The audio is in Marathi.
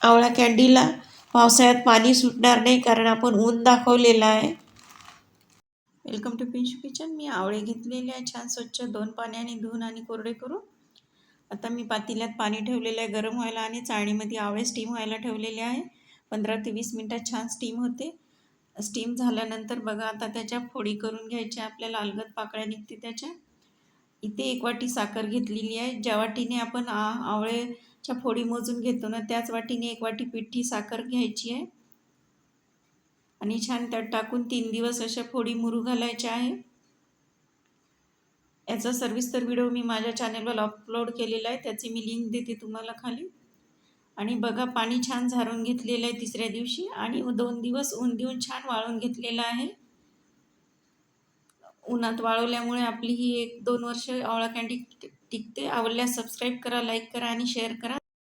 आवळा कॅन्डीला पावसाळ्यात पाणी सुटणार नाही, कारण आपण ऊन दाखवलेलं आहे. Welcome to Pinshu kitchen. मी आवळे घेतलेले आहे, छान स्वच्छ 2 पाण्याने धुवून आणि कोरडे करून. आता मी पातेल्यात पाणी ठेवलेलं आहे गरम व्हायला आणि चाळणीमध्ये आवळे स्टीम व्हायला ठेवलेले आहे. 15 ते 20 मिनटात छान स्टीम होते. स्टीम झाल्यानंतर बघा, आता त्याच्या फोडी करून घ्यायच्या. आपल्याला अलगद पाकळ्या निघते त्याच्या. इथे 1 वाटी साखर घेतलेली आहे. ज्या वाटीने आपण आवळेच्या फोडी मोजून घेतो ना, त्याच वाटीने 1 वाटी पिठी साखर घ्यायची आहे आणि छान त्यात टाकून 3 दिवस अशा फोडी मुरू घालायच्या आहे. याचा सविस्तर व्हिडिओ मी माझ्या चॅनलवर अपलोड केलेला आहे, त्याची मी लिंक देते तुम्हाला खाली. आणि बघा, पाणी छान झारून घेतलेलं आहे तिसऱ्या दिवशी आणि 2 दिवस ऊन देऊन छान वाळवून घेतलेलं आहे. उन्हात वाळवल्यामुळे आपली ही 1-2 वर्ष आवळा कँडी टिकते. आवडल्यास सबस्क्राईब करा, लाईक करा आणि शेअर करा.